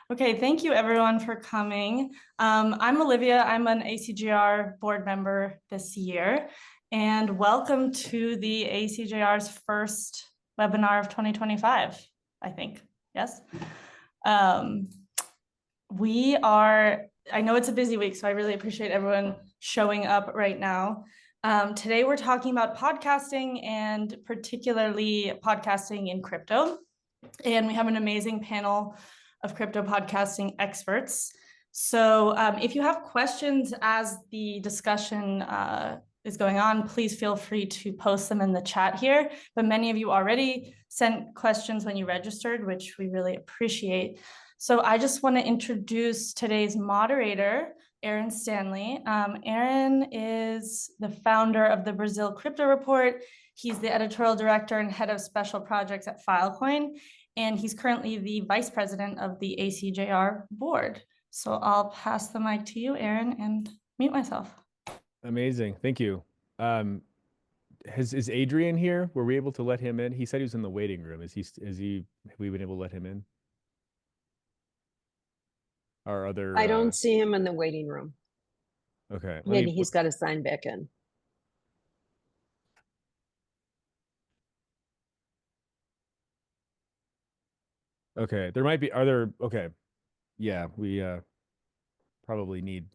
Okay, thank you everyone for coming. I'm Olivia. I'm an ACJR board member this year, and welcome to the ACJR's first webinar of 2025, I think. Yes. Um, I know it's a busy week, so I really appreciate everyone showing up right now. Today we're talking about podcasting and particularly podcasting in crypto. And we have an amazing panel of crypto podcasting experts. So if you have questions as the discussion is going on, please feel free to post them in the chat here. But many of you already sent questions when you registered, which we really appreciate. So I just want to introduce today's moderator, Aaron Stanley. Aaron is the founder of the Brazil Crypto Report. He's the editorial director and head of special projects at Filecoin, and he's currently the vice president of the ACJR board. So I'll pass the mic to you, Aaron, and mute myself. Amazing. Thank you. Is Adrian here? Were we able to let him in? He said he was in the waiting room. Have we been able to let him in? I don't see him in the waiting room. Okay. Maybe he's got to sign back in. Okay. Okay. Yeah, we probably need.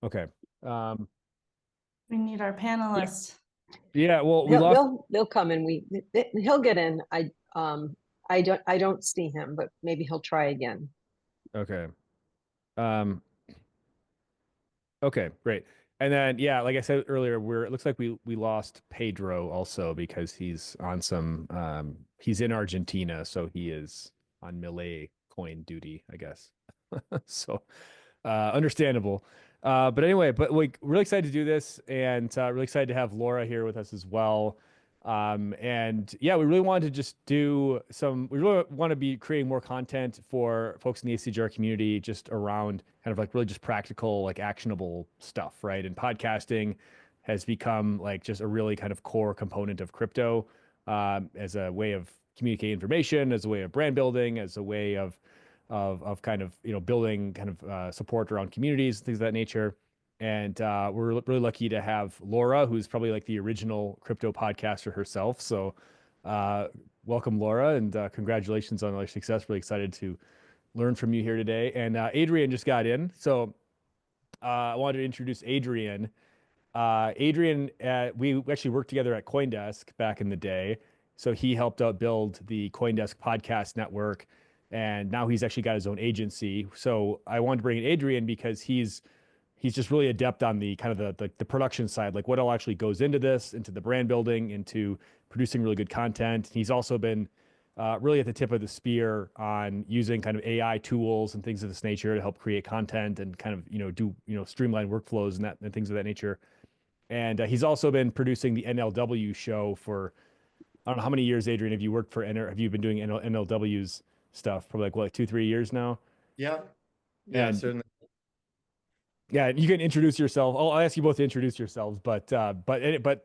Okay. We need our panelists. Yeah, well, they'll come and he'll get in. I don't see him, but maybe he'll try again. Okay. Okay, great. And then yeah, like I said earlier, it looks like we lost Pedro also because he's in Argentina, so he is on Milei coin duty, I guess. So understandable. But anyway, like really excited to do this and really excited to have Laura here with us as well. And yeah, we really wanted to just we really want to be creating more content for folks in the ACJR community just around kind of like really just practical, like actionable stuff, right? And podcasting has become like just a really kind of core component of crypto, as a way of communicating information, as a way of brand building, as a way of kind of, building kind of support around communities, things of that nature. And we're really lucky to have Laura, who's probably like the original crypto podcaster herself. So welcome, Laura, and congratulations on all your success. Really excited to learn from you here today. And Adrian just got in. So I wanted to introduce Adrian. Adrian, we actually worked together at CoinDesk back in the day. So he helped out build the CoinDesk podcast network. And now he's actually got his own agency. So I wanted to bring in Adrian because he's just really adept on the kind of the production side, like what all actually goes into this, into the brand building, into producing really good content. He's also been really at the tip of the spear on using kind of AI tools and things of this nature to help create content and kind of, do, streamline workflows and things of that nature. And he's also been producing the NLW show for, I don't know how many years, Adrian, have you worked for, have you been doing NLW's stuff? Probably like what, 2-3 years now? Yeah. Yeah, and, certainly. Yeah, you can introduce yourself. I'll ask you both to introduce yourselves, but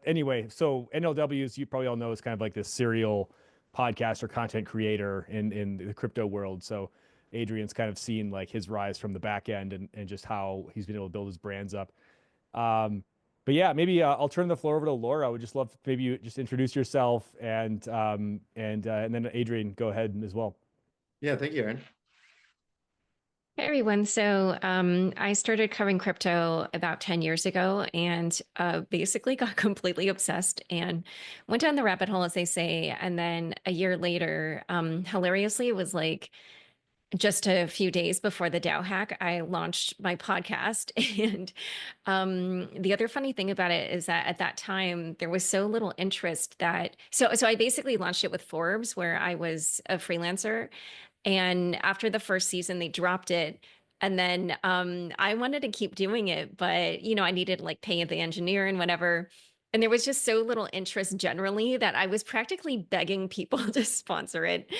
anyway, so NLWs, you probably all know, is kind of like this serial podcast or content creator in the crypto world. So Adrian's kind of seen like his rise from the back end and just how he's been able to build his brands up. But yeah, maybe I'll turn the floor over to Laura. I would just love maybe you just introduce yourself and then Adrian, go ahead as well. Yeah, thank you, Aaron. Hey everyone. So I started covering crypto about 10 years ago and basically got completely obsessed and went down the rabbit hole, as they say. And then a year later, hilariously, it was like just a few days before the DAO hack, I launched my podcast. And the other funny thing about it is that at that time, there was so little interest so I basically launched it with Forbes, where I was a freelancer. And after the first season, they dropped it. And then I wanted to keep doing it, but I needed like pay the engineer and whatever. And there was just so little interest generally that I was practically begging people to sponsor it,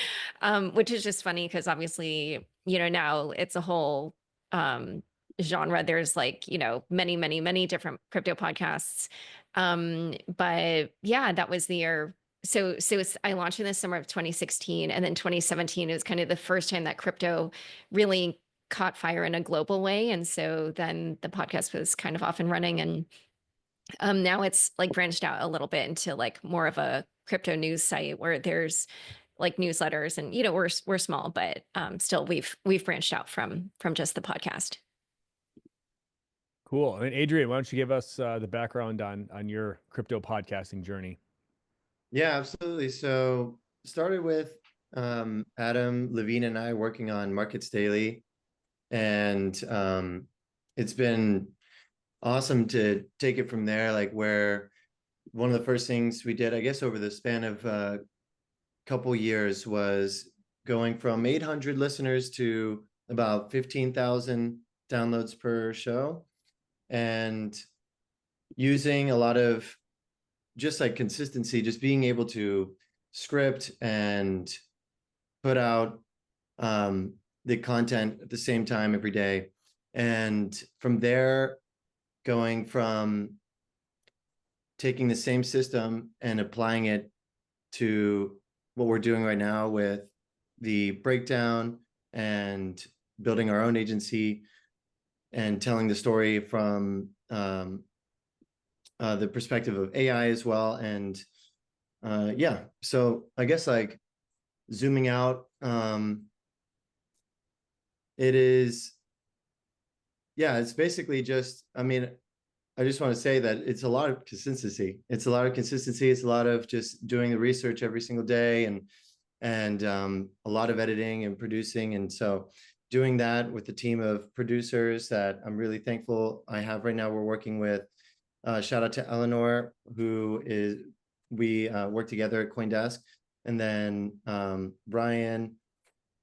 which is just funny because obviously, now it's a whole genre. There's like, many, many, many different crypto podcasts. But yeah, that was the year I launched in the summer of 2016, and then 2017 is kind of the first time that crypto really caught fire in a global way. And so then the podcast was kind of off and running, and now it's like branched out a little bit into like more of a crypto news site where there's like newsletters, and we're small, but still we've branched out from just the podcast. Cool. And Adrian, why don't you give us the background on your crypto podcasting journey? Yeah, absolutely. So started with Adam Levine and I working on Markets Daily, and it's been awesome to take it from there. Like where one of the first things we did, I guess, over the span of a couple years was going from 800 listeners to about 15,000 downloads per show, and using a lot of just like consistency, just being able to script and put out the content at the same time every day. And from there, going from taking the same system and applying it to what we're doing right now with the breakdown and building our own agency and telling the story from the perspective of AI as well. And yeah, so I guess like zooming out, it is, yeah, it's basically just, I mean, I just want to say that it's a lot of consistency. It's a lot of consistency. It's a lot of just doing the research every single day, and a lot of editing and producing. And so doing that with a team of producers that I'm really thankful I have right now. We're working with, shout out to Eleanor, we work together at CoinDesk, and then Brian,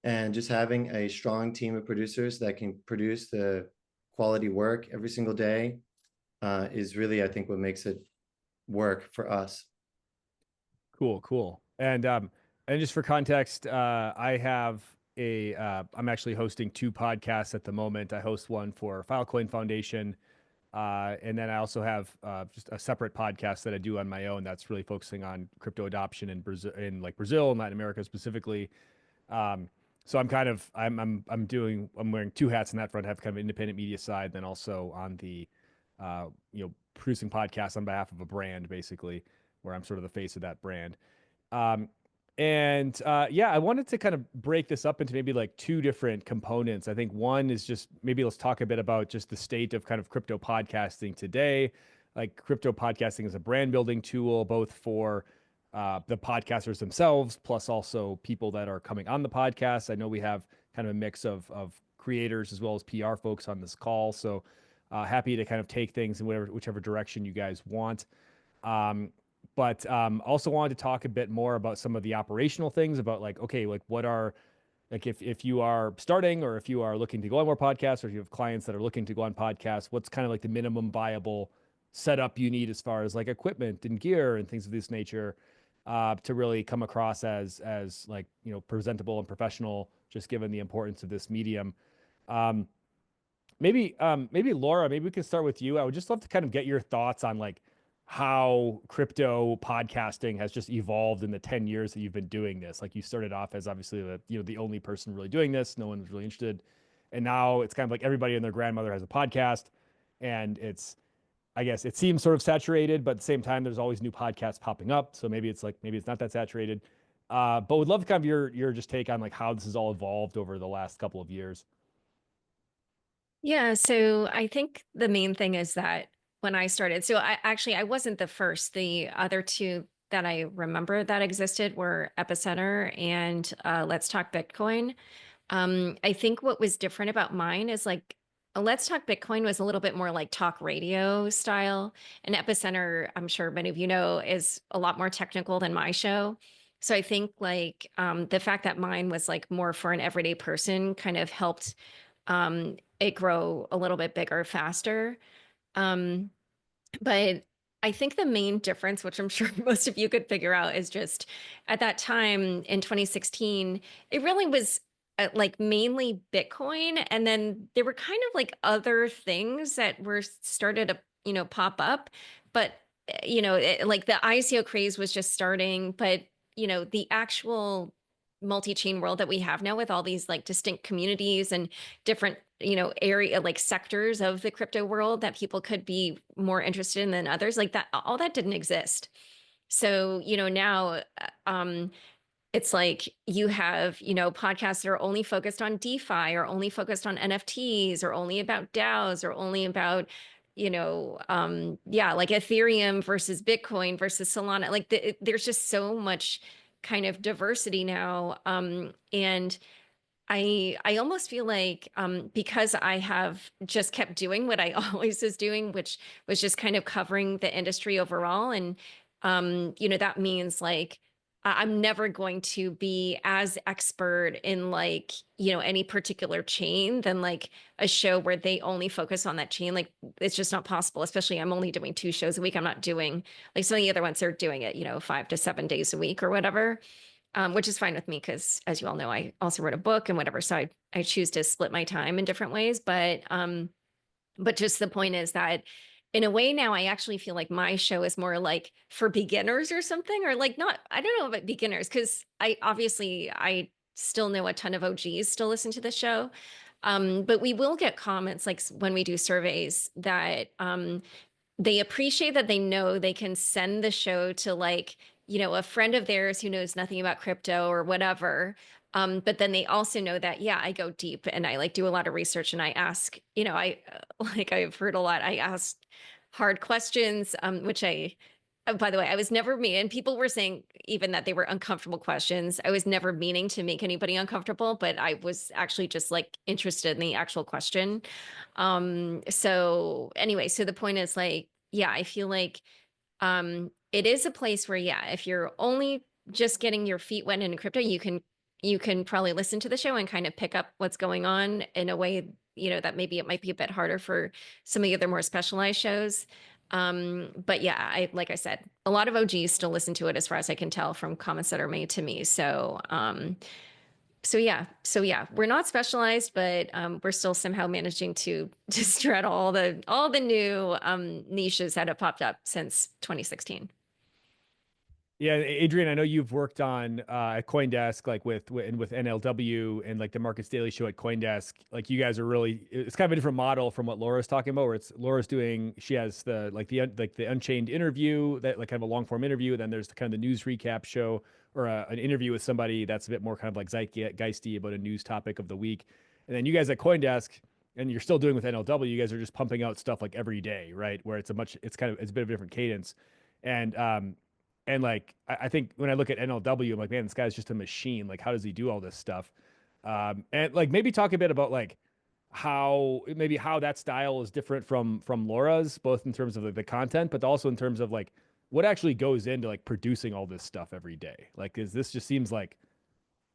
and just having a strong team of producers that can produce the quality work every single day is really, I think, what makes it work for us. Cool. And just for context, I have I'm actually hosting two podcasts at the moment. I host one for Filecoin Foundation, and then I also have just a separate podcast that I do on my own that's really focusing on crypto adoption in Brazil, in like Brazil and Latin America specifically. So I'm kind of I'm wearing two hats in that front. I have kind of an independent media side, then also on the producing podcasts on behalf of a brand, basically, where I'm sort of the face of that brand. Yeah, I wanted to kind of break this up into maybe like two different components. I think one is just maybe let's talk a bit about just the state of kind of crypto podcasting today. Like crypto podcasting is a brand building tool, both for the podcasters themselves, plus also people that are coming on the podcast. I know we have kind of a mix of creators as well as PR folks on this call. So happy to kind of take things in whichever direction you guys want. But also wanted to talk a bit more about some of the operational things about like, okay, like what are, like if you are starting or if you are looking to go on more podcasts, or if you have clients that are looking to go on podcasts, what's kind of like the minimum viable setup you need as far as like equipment and gear and things of this nature to really come across as like, presentable and professional, just given the importance of this medium. Maybe Laura, maybe we can start with you. I would just love to kind of get your thoughts on like how crypto podcasting has just evolved in the 10 years that you've been doing this. Like you started off as obviously the only person really doing this. No one was really interested. And now it's kind of like everybody and their grandmother has a podcast, and I guess it seems sort of saturated, but at the same time, there's always new podcasts popping up. So maybe it's not that saturated. But would love to kind of your just take on like how this has all evolved over the last couple of years. Yeah, so I think the main thing is that when I started, so I wasn't the first. The other two that I remember that existed were Epicenter and Let's Talk Bitcoin. I think what was different about mine is like Let's Talk Bitcoin was a little bit more like talk radio style, and Epicenter, I'm sure many of you know, is a lot more technical than my show. So I think like the fact that mine was like more for an everyday person kind of helped it grow a little bit bigger, faster. Um, but I think the main difference, which I'm sure most of you could figure out, is just at that time in 2016, it really was like mainly Bitcoin. And then there were kind of like other things that were started to, pop up. But like the ICO craze was just starting, but the actual multi-chain world that we have now with all these like distinct communities and different area like sectors of the crypto world that people could be more interested in than others, like that, all that didn't exist. So now it's like you have podcasts that are only focused on DeFi or only focused on NFTs or only about DAOs or only about like Ethereum versus Bitcoin versus Solana. Like there's just so much kind of diversity now. And I almost feel like because I have just kept doing what I always was doing, which was just kind of covering the industry overall. And that means like I'm never going to be as expert in like, any particular chain than like a show where they only focus on that chain. Like it's just not possible, especially I'm only doing 2 shows a week. I'm not doing like some of the other ones are doing it, 5 to 7 days a week or whatever. Which is fine with me because, as you all know, I also wrote a book and whatever. So I choose to split my time in different ways. But just the point is that in a way now I actually feel like my show is more like for beginners or something, or like not, I don't know about beginners because I still know a ton of OGs still listen to the show. But we will get comments like when we do surveys that they appreciate that they know they can send the show to like, a friend of theirs who knows nothing about crypto or whatever. But then they also know that, yeah, I go deep and I like do a lot of research and I ask, like I've heard a lot, I ask hard questions, which by the way, I was never mean, and people were saying even that they were uncomfortable questions. I was never meaning to make anybody uncomfortable, but I was actually just like interested in the actual question. So anyway, so the point is like, yeah, I feel like it is a place where, yeah, if you're only just getting your feet wet in crypto, you can probably listen to the show and kind of pick up what's going on in a way, that maybe it might be a bit harder for some of the other more specialized shows. But yeah, like I said, a lot of OGs still listen to it as far as I can tell from comments that are made to me. So yeah, we're not specialized, but we're still somehow managing to straddle all the new niches that have popped up since 2016. Yeah, Adrian, I know you've worked on at CoinDesk, like with NLW and like the Markets Daily show at CoinDesk. Like you guys are really, it's kind of a different model from what Laura's talking about, where Laura's doing, she has the Unchained interview, that like kind of a long form interview. Then there's kind of the news recap show or an interview with somebody that's a bit more kind of like zeitgeisty about a news topic of the week. And then you guys at CoinDesk, and you're still doing with NLW, you guys are just pumping out stuff like every day, right? Where it's a bit of a different cadence. And like, I think when I look at NLW, I'm like, man, this guy's just a machine. Like, how does he do all this stuff? And like, maybe talk a bit about like how that style is different from Laura's, both in terms of like the content, but also in terms of like what actually goes into like producing all this stuff every day. Like, this just seems like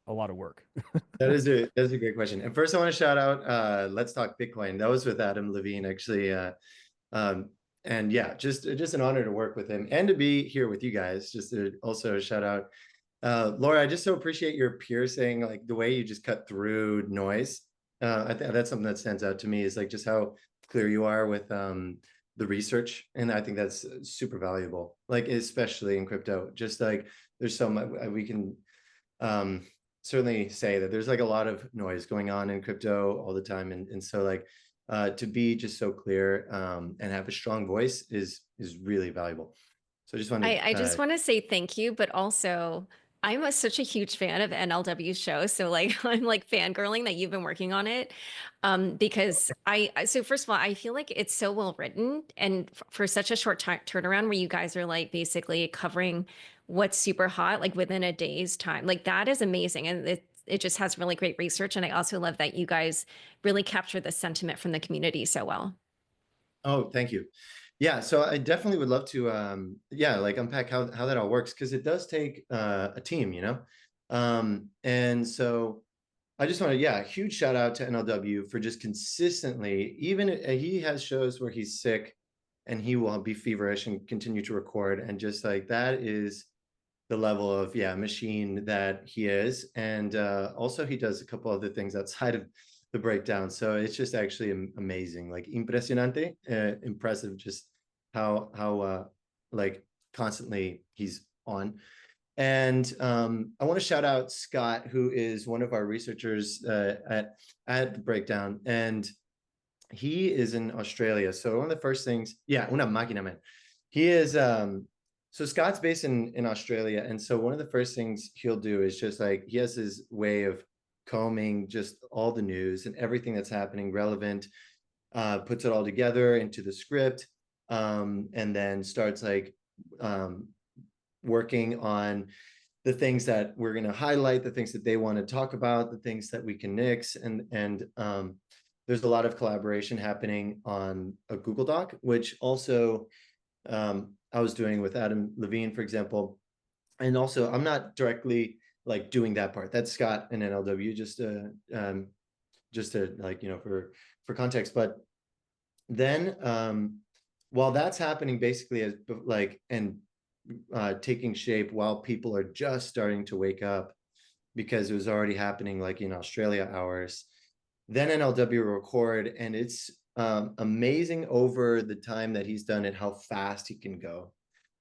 a lot of work. That's a great question. And first I want to shout out Let's Talk Bitcoin. That was with Adam Levine, actually. And yeah, just an honor to work with him and to be here with you guys. Just to also shout out Laura, I just so appreciate your piercing, like the way you just cut through noise. I think that's something that stands out to me, is like just how clear you are with the research. And I think that's super valuable, like especially in crypto. Just like there's so much we can certainly say that there's like a lot of noise going on in crypto all the time. And so like to be just so clear and have a strong voice is really valuable. So I just want to I just want to say thank you, but also I'm such a huge fan of NLW's show. So like I'm like fangirling that you've been working on it. Because so first of all, I feel like it's so well written, and for such a short turnaround where you guys are like basically covering what's super hot like within a day's time. Like that is amazing. And it just has really great research. And I also love that you guys really capture the sentiment from the community so well. Oh, thank you. Yeah, so I definitely would love to like unpack how that all works, because it does take a team, and so I just want to, yeah, huge shout out to NLW for just consistently, even he has shows where he's sick and he will be feverish and continue to record, and just like that is the level of machine that he is. And also he does a couple other things outside of the breakdown, so it's just actually amazing, like impresionante, impressive, just how like constantly he's on. And I want to shout out Scott, who is one of our researchers at the Breakdown, and he is in Australia. So one of the first things, yeah, una máquina, man. He is so Scott's based in Australia, and so one of the first things he'll do is just like he has his way of combing just all the news and everything that's happening relevant, puts it all together into the script, and then starts like working on the things that we're going to highlight, the things that they want to talk about, the things that we can nix, and there's a lot of collaboration happening on a Google Doc, which also I was doing with Adam Levine, for example. And also, I'm not directly like doing that part. That's Scott and NLW, just to like, you know, for context. But then while that's happening, basically as like and taking shape while people are just starting to wake up, because it was already happening like in Australia hours. Then NLW will record, and it's amazing over the time that he's done it, how fast he can go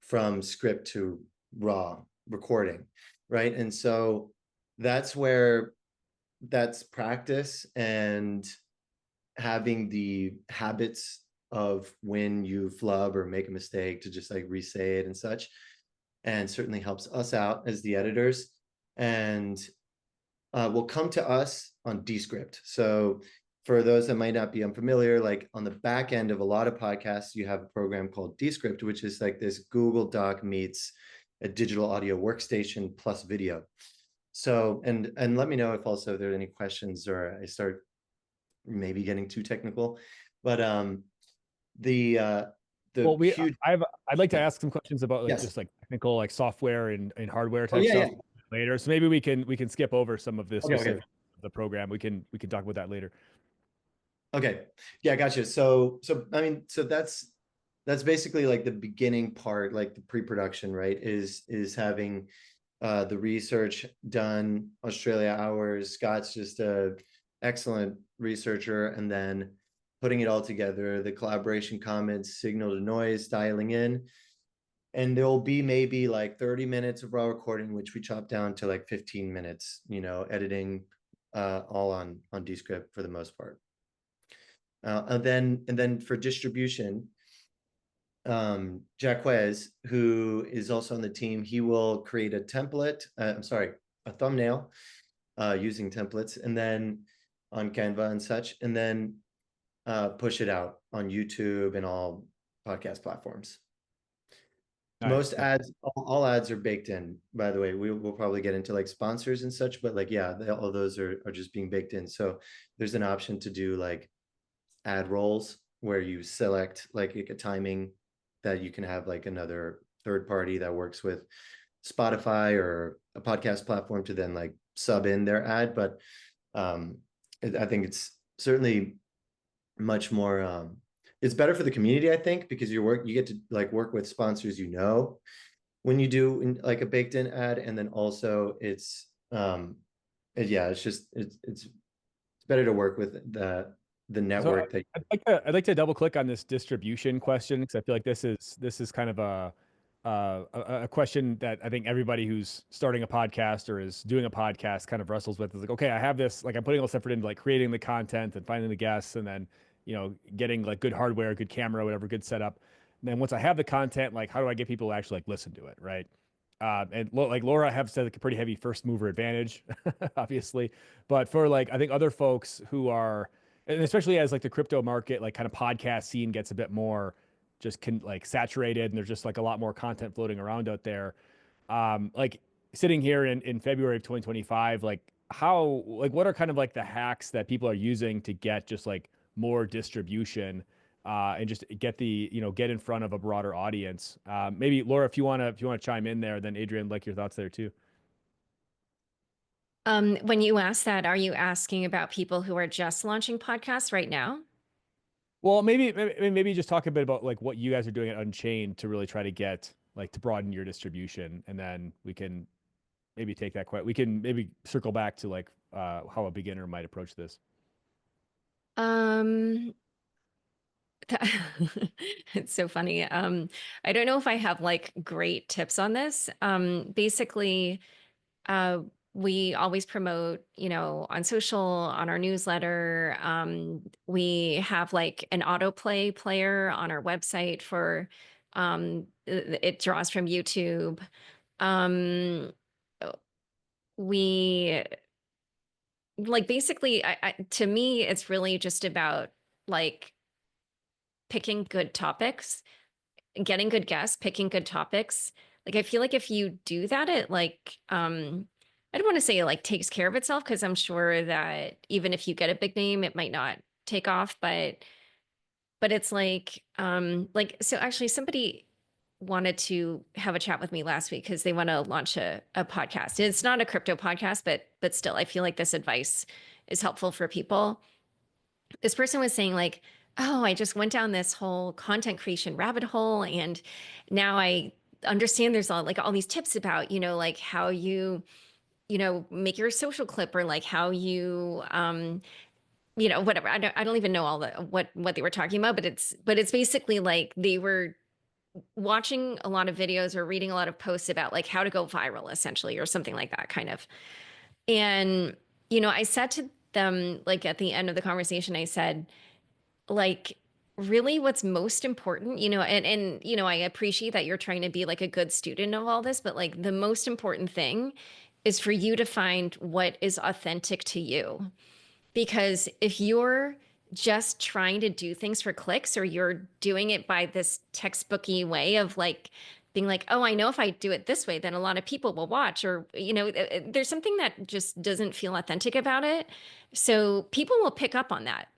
from script to raw recording, right? And so that's where that's practice and having the habits of when you flub or make a mistake to just like re-say it and such, and certainly helps us out as the editors, and will come to us on Descript. So for those that might not be unfamiliar, like on the back end of a lot of podcasts, you have a program called Descript, which is like this Google Doc meets a digital audio workstation plus video. So, and let me know if also there are any questions or I start maybe getting too technical, but Well, huge. I'd like to ask some questions about like Yes. just like technical, like software and hardware Oh, type yeah, stuff later. So maybe we can skip over some of this Okay, specific of the program. We can talk about that later. Okay. Yeah, gotcha. So I mean, so that's basically like the beginning part, like the pre-production, right? Is having the research done, Australia hours. Scott's just a excellent researcher, and then putting it all together, the collaboration comments, signal to noise, dialing in. And there'll be maybe like 30 minutes of raw recording, which we chop down to like 15 minutes, you know, editing all on Descript for the most part. And then for distribution, Jacquez, who is also on the team, he will create a template, a thumbnail using templates, and then on Canva and such, and then push it out on YouTube and all podcast platforms. Nice. Most ads, all ads are baked in, by the way. We'll probably get into like sponsors and such, but like, yeah, all those are just being baked in. So there's an option to do like ad rolls where you select like a timing that you can have like another third party that works with Spotify or a podcast platform to then like sub in their ad. But I think it's certainly much more it's better for the community, I think, because you get to like work with sponsors, you know, when you do like a baked in ad, and then also it's it's better to work with the network. So I'd like to double click on this distribution question, because I feel like this is kind of a question that I think everybody who's starting a podcast or is doing a podcast kind of wrestles with. Is like, okay, I have this, like I'm putting all this effort into like creating the content and finding the guests, and then, you know, getting like good hardware, good camera, whatever, good setup. And then once I have the content, like how do I get people to actually like listen to it, right? Like Laura have said, like a pretty heavy first mover advantage, obviously. But for like, I think other folks who are, and especially as like the crypto market, like kind of podcast scene gets a bit more just like saturated, and there's just like a lot more content floating around out there. Like sitting here in February of 2025, like what are kind of like the hacks that people are using to get just like more distribution, and just get get in front of a broader audience? Maybe Laura, if you want to chime in there, then Adrian, like your thoughts there too. When you ask that, are you asking about people who are just launching podcasts right now? Well, maybe just talk a bit about like what you guys are doing at Unchained to really try to get like to broaden your distribution, and then we can maybe take that we can maybe circle back to like how a beginner might approach this. It's so funny. I don't know if I have like great tips on this. Basically, uh, we always promote, on social, on our newsletter. We have like an autoplay player on our website for, it draws from YouTube. Um, we like basically, to me, it's really just about like picking good topics, getting good guests, picking good topics. Like I feel like if you do that, it like I don't want to say it like takes care of itself, because I'm sure that even if you get a big name, it might not take off, but it's like so actually somebody wanted to have a chat with me last week because they want to launch a podcast. It's not a crypto podcast, but still I feel like this advice is helpful for people. This person was saying like, oh, I just went down this whole content creation rabbit hole, and now I understand there's all these tips about, like how you, make your social clip, or like how you whatever. I don't even know all the what they were talking about, but it's basically like they were watching a lot of videos or reading a lot of posts about like how to go viral essentially, or something like that kind of. And I said to them, like at the end of the conversation, I said, like, really what's most important, and I appreciate that you're trying to be like a good student of all this, but like the most important thing is for you to find what is authentic to you. Because if you're just trying to do things for clicks, or you're doing it by this textbooky way of like being like, oh, I know if I do it this way, then a lot of people will watch, or, there's something that just doesn't feel authentic about it. So people will pick up on that.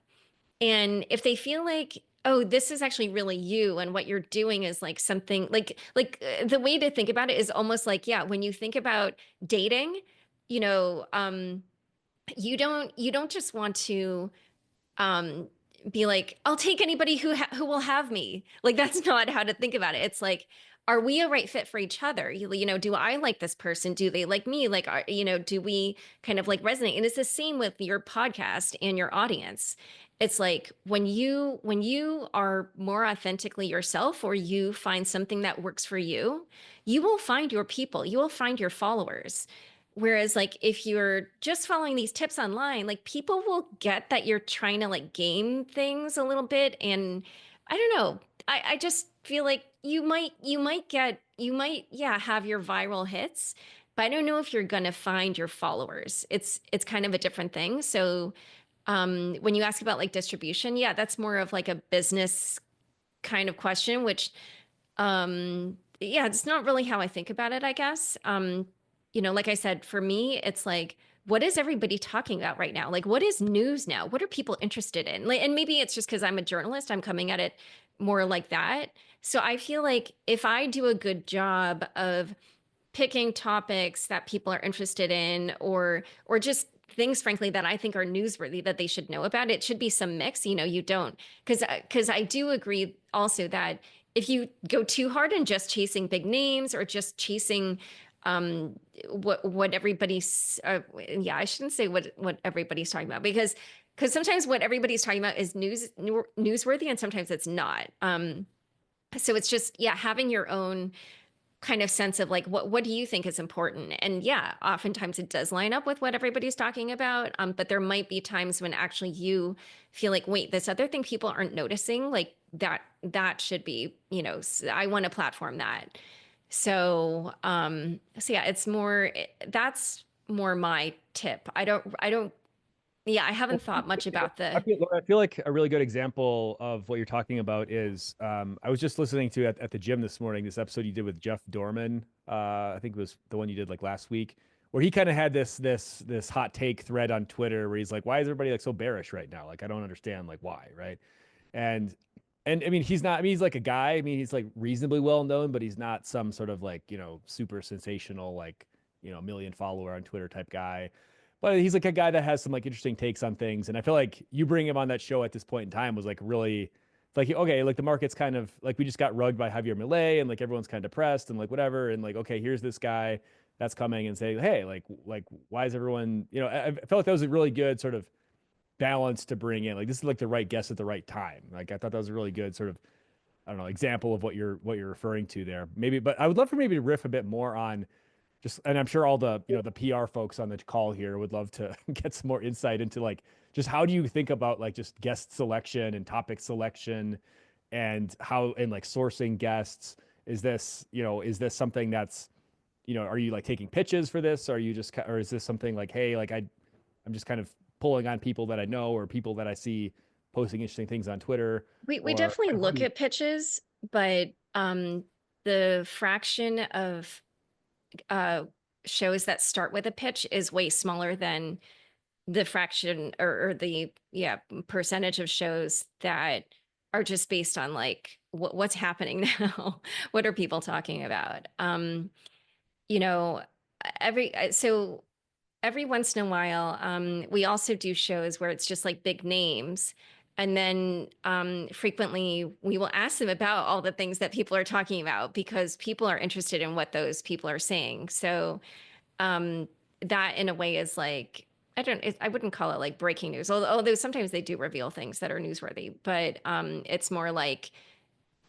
And if they feel like, oh, this is actually really you, and what you're doing is like something the way to think about it is almost like, yeah, when you think about dating, you know, um, you don't just want to um be like, I'll take anybody who will have me. Like that's not how to think about it. It's like, are we a right fit for each other? Do I like this person? Do they like me? Like, do we kind of like resonate? And it's the same with your podcast and your audience. It's like when you are more authentically yourself, or you find something that works for you, you will find your people, you will find your followers. Whereas like if you're just following these tips online, like people will get that you're trying to like game things a little bit. And I don't know. I just feel like you might yeah, have your viral hits, but I don't know if you're gonna find your followers. It's kind of a different thing. So when you ask about like distribution, yeah, that's more of like a business kind of question, which yeah, it's not really how I think about it, I guess. Like I said, for me, it's like, what is everybody talking about right now? Like, what is news now? What are people interested in? Like, and maybe it's just because I'm a journalist, I'm coming at it more like that. So I feel like if I do a good job of picking topics that people are interested in, or just things frankly that I think are newsworthy that they should know about, it should be some mix. You don't, because I do agree also that if you go too hard in just chasing big names, or just chasing what everybody's yeah, I shouldn't say what everybody's talking about, because sometimes what everybody's talking about is newsworthy, and sometimes it's not. So it's just, yeah, having your own kind of sense of like, what do you think is important? And yeah, oftentimes it does line up with what everybody's talking about. But there might be times when actually you feel like, wait, this other thing people aren't noticing, like that should be, I want to platform that. So yeah, that's more my tip. I don't yeah, I haven't thought much about I the feel, Laura, I feel like a really good example of what you're talking about is I was just listening to at the gym this morning, this episode you did with Jeff Dorman. I think it was the one you did like last week, where he kind of had this hot take thread on Twitter where he's like, why is everybody like so bearish right now? Like, I don't understand like why, right? And I mean, he's not, I mean, he's like a guy. I mean, he's like reasonably well known, but he's not some sort of like, super sensational, like, million follower on Twitter type guy. But he's like a guy that has some like interesting takes on things. And I feel like you bring him on that show at this point in time was like really like, okay, like the market's kind of like, we just got rugged by Javier Milei, and like everyone's kind of depressed and like whatever. And like, okay, here's this guy that's coming and saying, hey, like, why is everyone, I felt like that was a really good sort of balance to bring in. Like this is like the right guest at the right time. Like I thought that was a really good sort of, I don't know, example of what you're referring to there. Maybe, but I would love for maybe to riff a bit more on just, and I'm sure all the, you know, the PR folks on the call here would love to get some more insight into like just how do you think about like just guest selection and topic selection and how, and like sourcing guests. Is this, you know, is this something that's, you know, are you like taking pitches for this? Or are you just, or is this something like, hey, like I'm just kind of pulling on people that I know or people that I see posting interesting things on Twitter? We Or definitely how do look you- at pitches, but the fraction of shows that start with a pitch is way smaller than the fraction or the percentage of shows that are just based on like what's happening now. What are people talking about? You know, so every once in a while, we also do shows where it's just like big names. And then frequently we will ask them about all the things that people are talking about because people are interested in what those people are saying. So that in a way is like, I wouldn't call it like breaking news, although sometimes they do reveal things that are newsworthy, but it's more like,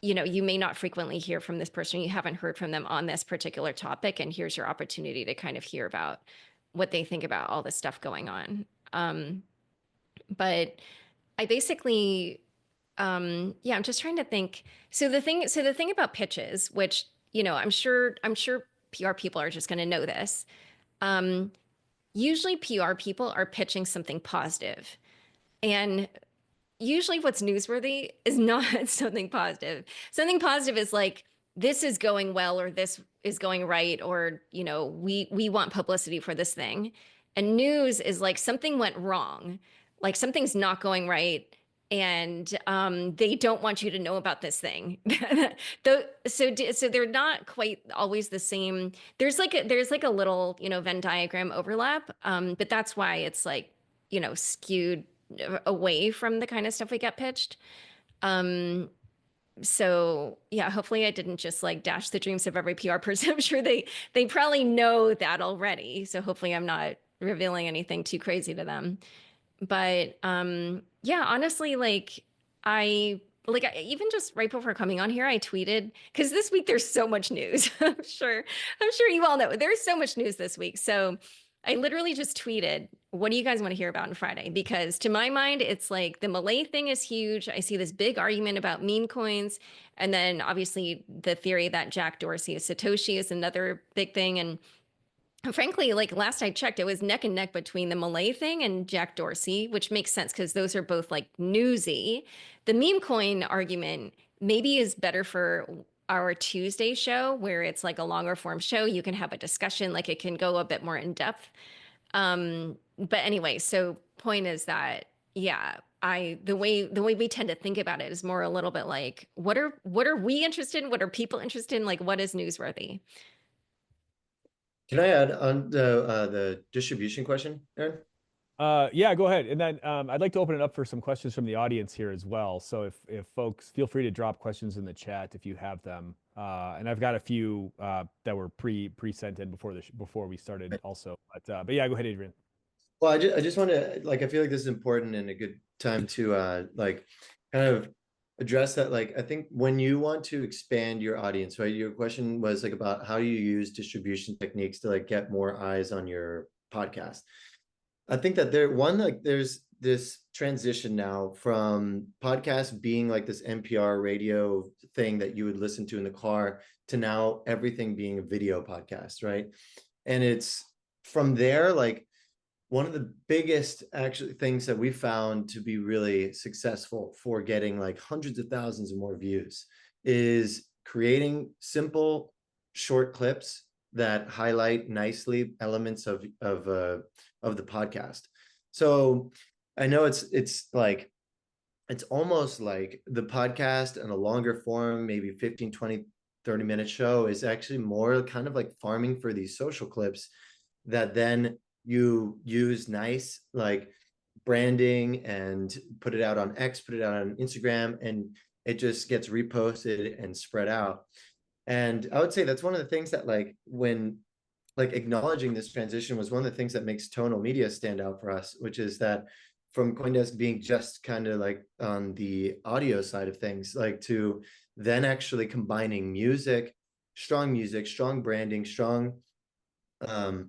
you know, you may not frequently hear from this person. You haven't heard from them on this particular topic. And here's your opportunity to kind of hear about what they think about all this stuff going on. But I basically, I'm just trying to think. So the thing about pitches, which, you know, I'm sure PR people are just going to know this. Usually PR people are pitching something positive. And usually what's newsworthy is not something positive. Something positive is like, this is going well, or this is going right, or, you know, we want publicity for this thing. And news is like something went wrong, like something's not going right, and they don't want you to know about this thing. So they're not quite always the same. There's like a little, you know, Venn diagram overlap, but that's why it's like, you know, skewed away from the kind of stuff we get pitched. So yeah, hopefully I didn't just like dash the dreams of every PR person. I'm sure they probably know that already. So hopefully I'm not revealing anything too crazy to them. But yeah, honestly, even just right before coming on here, I tweeted because this week there's so much news. I'm sure you all know there's so much news this week. So I literally just tweeted, what do you guys want to hear about on Friday? Because to my mind, it's like the Malay thing is huge. I see this big argument about meme coins. And then obviously the theory that Jack Dorsey is Satoshi is another big thing. And frankly, like last I checked, it was neck and neck between the Malay thing and Jack Dorsey, which makes sense because those are both like newsy. The meme coin argument maybe is better for our Tuesday show where it's like a longer form show. You can have a discussion, like it can go a bit more in depth. But anyway, so point is that, yeah, the way we tend to think about it is more a little bit like, what are we interested in? What are people interested in? Like, what is newsworthy? Can I add on the distribution question, Aaron? Yeah, go ahead. And then I'd like to open it up for some questions from the audience here as well. So if folks feel free to drop questions in the chat if you have them. And I've got a few that were pre-sent in before we started also. But yeah, go ahead, Adrian. Well, I just want to like, I feel like this is important and a good time to like kind of address that. Like, I think when you want to expand your audience, right? Your question was like about how you use distribution techniques to like get more eyes on your podcast. I think that there's this transition now from podcasts being like this NPR radio thing that you would listen to in the car to now everything being a video podcast, right? And it's from there, like one of the biggest actually things that we found to be really successful for getting like hundreds of thousands of more views is creating simple short clips that highlight nicely elements of the podcast. So I know it's like, it's almost like the podcast and a longer form, maybe 15, 20, 30-minute show is actually more kind of like farming for these social clips that then you use nice like branding and put it out on X, put it out on Instagram, and it just gets reposted and spread out. And I would say that's one of the things that like when like acknowledging this transition was one of the things that makes tonal media stand out for us, which is that from CoinDesk being just kind of like on the audio side of things, like to then actually combining music, strong branding, strong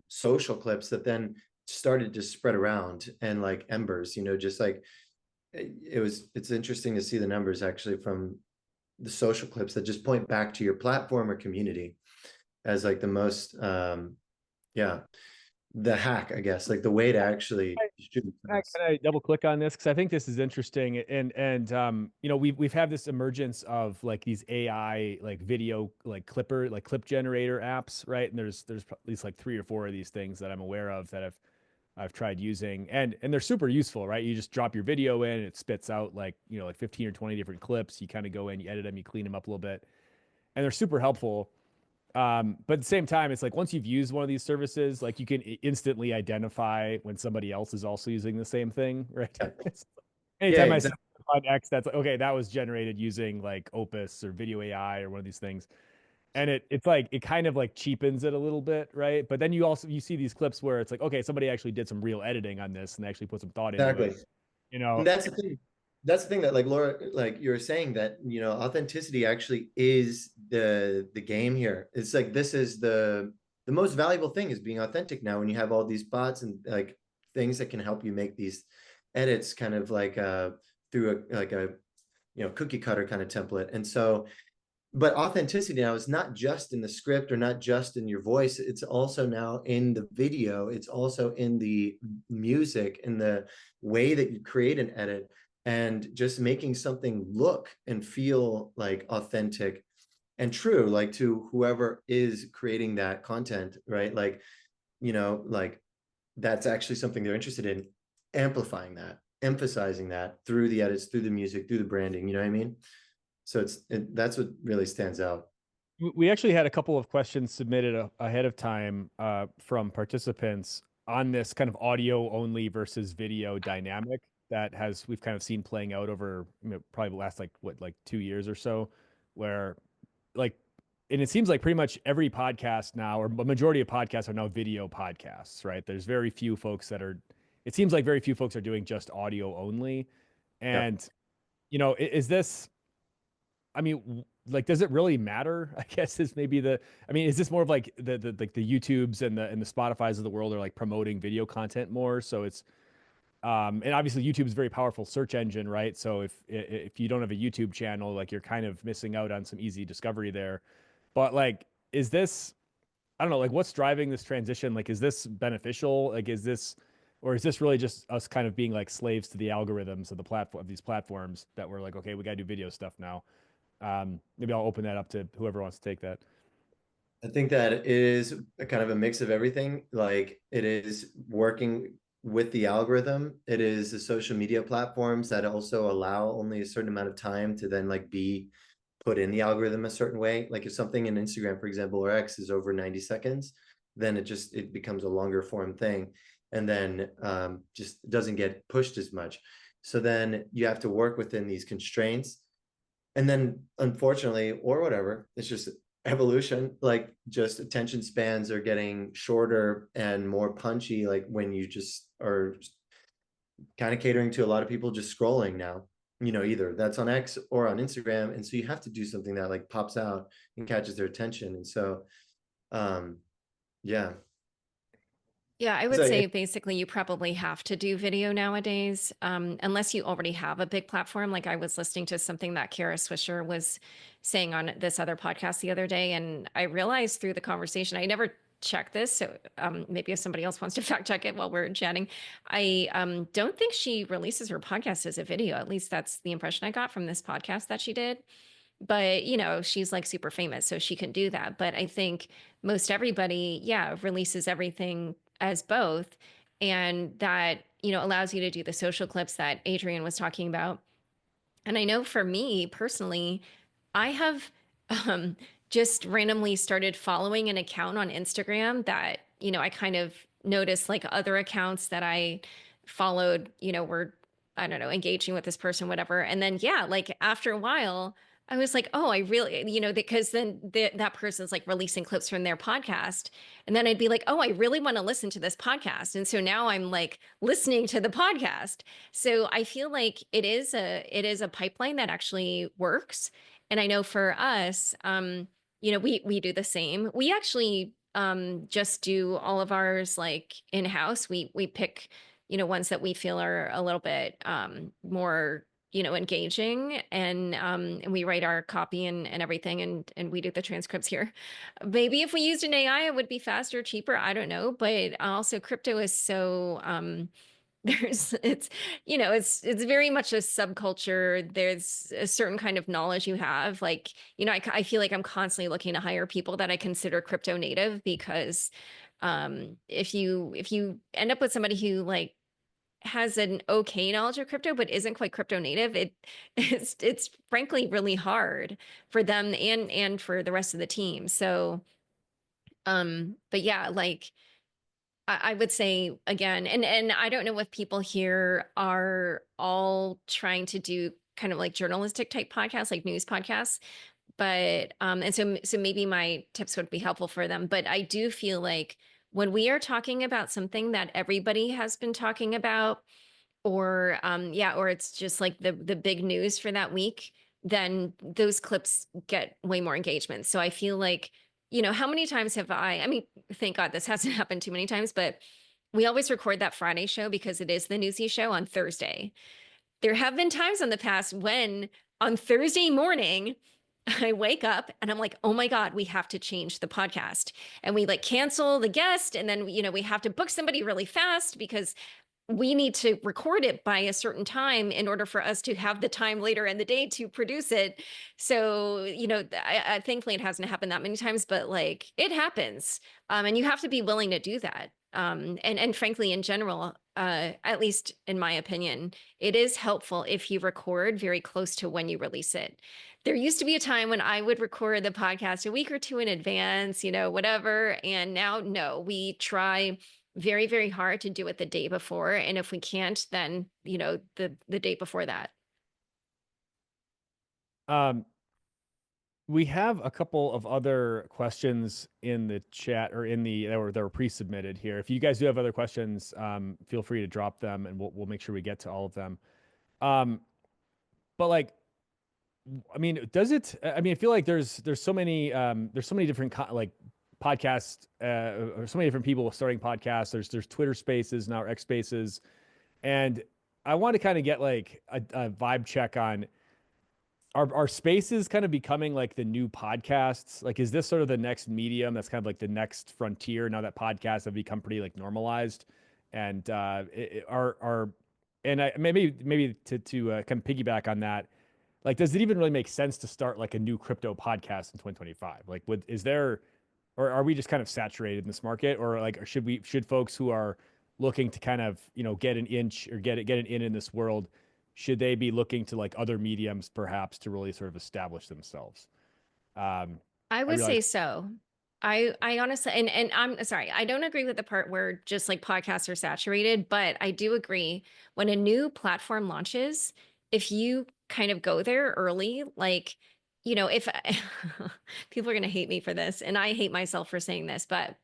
social clips that then started to spread around and like embers, just like it's interesting to see the numbers actually from the social clips that just point back to your platform or community as like the most the hack, I guess, like the way to actually distribute Can I double click on this? Because I think this is interesting. And we've had this emergence of like these AI like video like clip generator apps, right? And there's at least like 3 or 4 of these things that I'm aware of that I've tried using, and they're super useful, right? You just drop your video in, it spits out like like 15 or 20 different clips. You kind of go in, you edit them, you clean them up a little bit, and they're super helpful. But at the same time, it's like once you've used one of these services, like you can instantly identify when somebody else is also using the same thing, right? Anytime I see on X, that's like, okay, that was generated using like Opus or Video AI or one of these things. And it's like it kind of like cheapens it a little bit, right? But then you see these clips where it's like, okay, somebody actually did some real editing on this and actually put some thought into it. And that's the thing. That's the thing that like Laura, like you're saying that, authenticity actually is the game here. It's like this is the most valuable thing is being authentic now when you have all these bots and like things that can help you make these edits kind of like through a cookie cutter kind of template. And so but authenticity now is not just in the script or not just in your voice. It's also now in the video. It's also in the music, in the way that you create an edit, and just making something look and feel like authentic and true, like to whoever is creating that content, right? Like, like that's actually something they're interested in, amplifying that, emphasizing that through the edits, through the music, through the branding, you know what I mean? So that's what really stands out. We actually had a couple of questions submitted ahead of time from participants on this kind of audio only versus video dynamic that we've kind of seen playing out over probably the last like 2 years or so, where like, and it seems like pretty much every podcast now, or a majority of podcasts are now video podcasts, right? There's very few folks it seems like very few folks are doing just audio only. And, is this, I mean, like, does it really matter? I guess is maybe is this more of like the YouTubes and the Spotify's of the world are like promoting video content more? So it's, and obviously YouTube is a very powerful search engine, right? So if you don't have a YouTube channel, like you're kind of missing out on some easy discovery there. But like, is this, I don't know, like what's driving this transition? Like, is this beneficial? Like, is this really just us kind of being like slaves to the algorithms of the platform, of these platforms that we're like, okay, we got to do video stuff now. Maybe I'll open that up to whoever wants to take that. I think that it is a kind of a mix of everything. Like it is working with the algorithm. It is the social media platforms that also allow only a certain amount of time to then like be put in the algorithm a certain way. Like if something in Instagram, for example, or X is over 90 seconds, then it becomes a longer form thing. And then just doesn't get pushed as much. So then you have to work within these constraints. And then unfortunately, or whatever, it's just evolution, like just attention spans are getting shorter and more punchy, like when you just are kind of catering to a lot of people just scrolling now, either that's on X or on Instagram. And so you have to do something that like pops out and catches their attention. And so, yeah. Yeah, I would say basically you probably have to do video nowadays, unless you already have a big platform. Like I was listening to something that Kara Swisher was saying on this other podcast the other day, and I realized through the conversation, I never checked this, so maybe if somebody else wants to fact check it while we're chatting, I don't think she releases her podcast as a video. At least that's the impression I got from this podcast that she did. But she's like super famous, so she can do that. But I think most everybody, releases everything as both, and that allows you to do the social clips that Adrian was talking about. And I know for me personally, I have just randomly started following an account on Instagram that I kind of noticed like other accounts that I followed were, I don't know, engaging with this person, whatever. And then like after a while I was like, oh, I really, because then that person's like releasing clips from their podcast. And then I'd be like, oh, I really want to listen to this podcast. And so now I'm like listening to the podcast. So I feel like it is a pipeline that actually works. And I know for us, we do the same. We actually just do all of ours like in-house. We pick, ones that we feel are a little bit more engaging, and we write our copy and everything, and we do the transcripts here. Maybe if we used an AI, it would be faster, cheaper. I don't know, but also crypto is so there's it's very much a subculture. There's a certain kind of knowledge you have. Like, I feel like I'm constantly looking to hire people that I consider crypto native, because if you end up with somebody who like has an okay knowledge of crypto but isn't quite crypto native, it's frankly really hard for them and for the rest of the team. So but yeah, like I would say again, and I don't know if people here are all trying to do kind of like journalistic type podcasts, like news podcasts, but and so maybe my tips would be helpful for them. But I do feel like when we are talking about something that everybody has been talking about, or it's just like the big news for that week, then those clips get way more engagement. So I feel like, how many times have I mean, thank God this hasn't happened too many times, but we always record that Friday show because it is the newsy show on Thursday. There have been times in the past when on Thursday morning I wake up and I'm like, oh my God, we have to change the podcast. And we like cancel the guest. And then, we have to book somebody really fast because we need to record it by a certain time in order for us to have the time later in the day to produce it. So, I thankfully it hasn't happened that many times, but like it happens. And you have to be willing to do that. And frankly, in general, at least in my opinion, it is helpful if you record very close to when you release it. There used to be a time when I would record the podcast a week or two in advance, whatever. And now, no, we try very, very hard to do it the day before. And if we can't, then, the day before that. We have a couple of other questions in the chat or that were pre-submitted here. If you guys do have other questions, feel free to drop them and we'll make sure we get to all of them. But like, I mean, I feel like there's so many different like podcasts, or so many different people starting podcasts. There's Twitter Spaces now, X Spaces, and I want to kind of get like a vibe check on are spaces kind of becoming like the new podcasts? Like, is this sort of the next medium that's kind of like the next frontier now that podcasts have become pretty like normalized? And maybe to kind of piggyback on that, like, does it even really make sense to start like a new crypto podcast in 2025? Like, or are we just kind of saturated in this market, or like, should folks who are looking to kind of, get an inch or get an in this world, should they be looking to like other mediums perhaps to really sort of establish themselves? I would say so. I honestly, and I'm sorry, I don't agree with the part where just like podcasts are saturated, but I do agree when a new platform launches, if you kind of go there early, like, if people are going to hate me for this, and I hate myself for saying this, but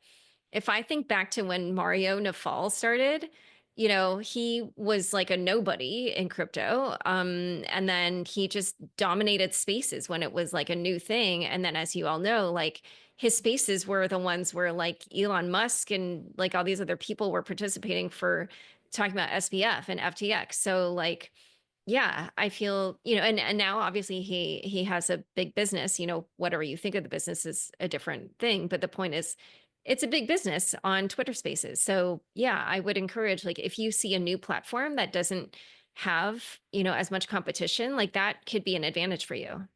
if I think back to when Mario Nafal started, he was like a nobody in crypto. And then he just dominated spaces when it was like a new thing. And then, as you all know, like his spaces were the ones where like Elon Musk and like all these other people were participating for talking about SBF and FTX. So like, yeah, I feel, and now obviously he has a big business, whatever you think of the business is a different thing. But the point is, it's a big business on Twitter Spaces. So yeah, I would encourage, like, if you see a new platform that doesn't have, as much competition, like that could be an advantage for you.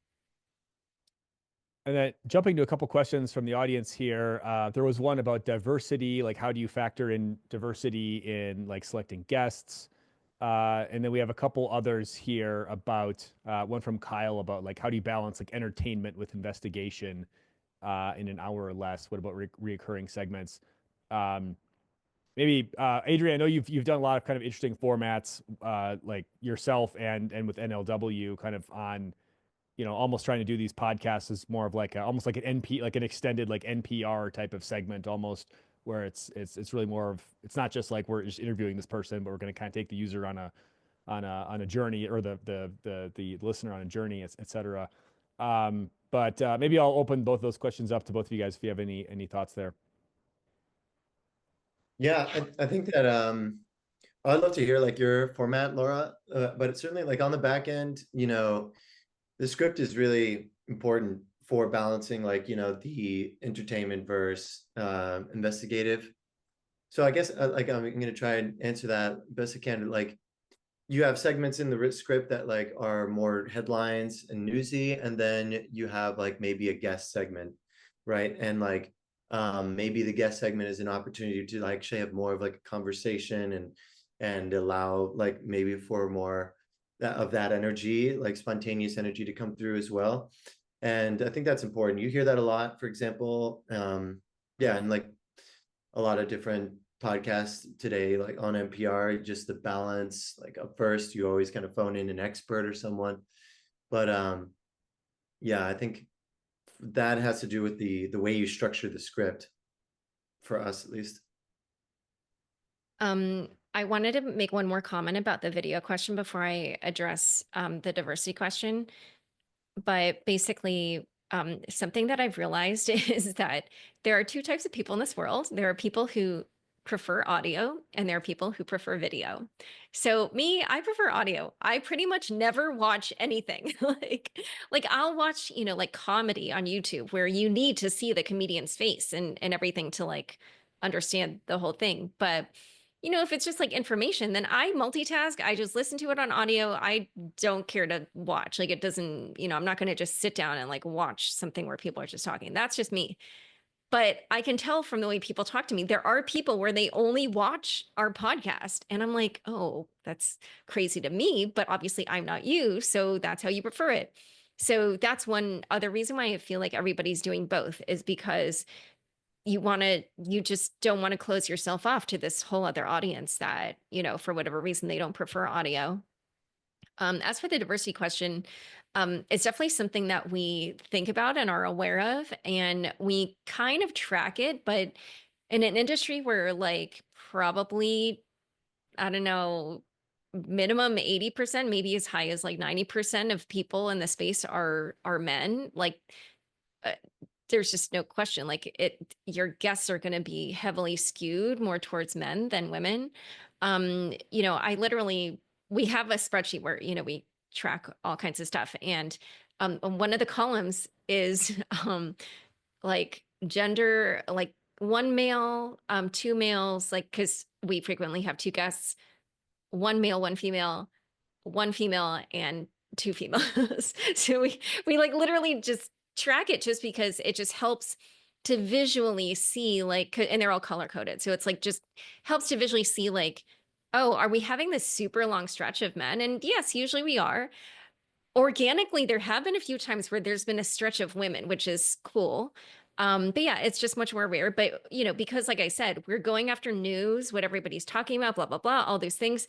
And then jumping to a couple questions from the audience here, there was one about diversity, like how do you factor in diversity in like selecting guests? And then we have a couple others here about one from Kyle about like how do you balance like entertainment with investigation in an hour or less? What about reoccurring segments? Maybe Adrian, I know you've done a lot of kind of interesting formats like yourself and with NLW kind of on almost trying to do these podcasts as more of like almost like an extended like NPR type of segment almost, where it's really more of, it's not just like we're just interviewing this person, but we're going to kind of take the user on a journey, or the listener on a journey, et cetera. But maybe I'll open both of those questions up to both of you guys if you have any thoughts there. Yeah, I think that I'd love to hear like your format, Laura. But it's certainly like on the back end, the script is really important for balancing like, the entertainment versus investigative. So I guess like I'm going to try and answer that best I can. Like, you have segments in the script that like are more headlines and newsy, and then you have like maybe a guest segment, right? And like maybe the guest segment is an opportunity to like actually have more of like a conversation and allow like maybe for more of that energy, like spontaneous energy, to come through as well. And I think that's important. You hear that a lot, for example. Yeah, and like a lot of different podcasts today, like on NPR, just the balance, like up first, you always kind of phone in an expert or someone. But yeah, I think that has to do with the way you structure the script, for us at least. I wanted to make one more comment about the video question before I address the diversity question. But basically, something that I've realized is that there are two types of people in this world. There are people who prefer audio, and there are people who prefer video. So me, I prefer audio. I pretty much never watch anything. like I'll watch, like comedy on YouTube where you need to see the comedian's face and everything to like understand the whole thing. But if it's just like information, then I multitask. I just listen to it on audio. I don't care to watch. Like, it doesn't, I'm not going to just sit down and like watch something where people are just talking. That's just me. But I can tell from the way people talk to me, there are people where they only watch our podcast. And I'm like, oh, that's crazy to me. But obviously, I'm not you. So that's how you prefer it. So that's one other reason why I feel like everybody's doing both, is because you just don't want to close yourself off to this whole other audience that, for whatever reason, they don't prefer audio. As for the diversity question, it's definitely something that we think about and are aware of, and we kind of track it. But in an industry where like probably, I don't know, minimum 80%, maybe as high as like 90% of people in the space are men, like uh, there's just no question, like your guests are going to be heavily skewed more towards men than women. I literally, we have a spreadsheet where, we track all kinds of stuff. And one of the columns is like gender, like one male, two males, like, because we frequently have two guests, one male, one female, and two females. So we like literally just track it, just because it just helps to visually see, like, and they're all color coded. So it's like just helps to visually see like, oh, are we having this super long stretch of men? And yes, usually we are. Organically, there have been a few times where there's been a stretch of women, which is cool. But yeah, it's just much more rare. But because like I said, we're going after news, what everybody's talking about, blah, blah, blah, all those things,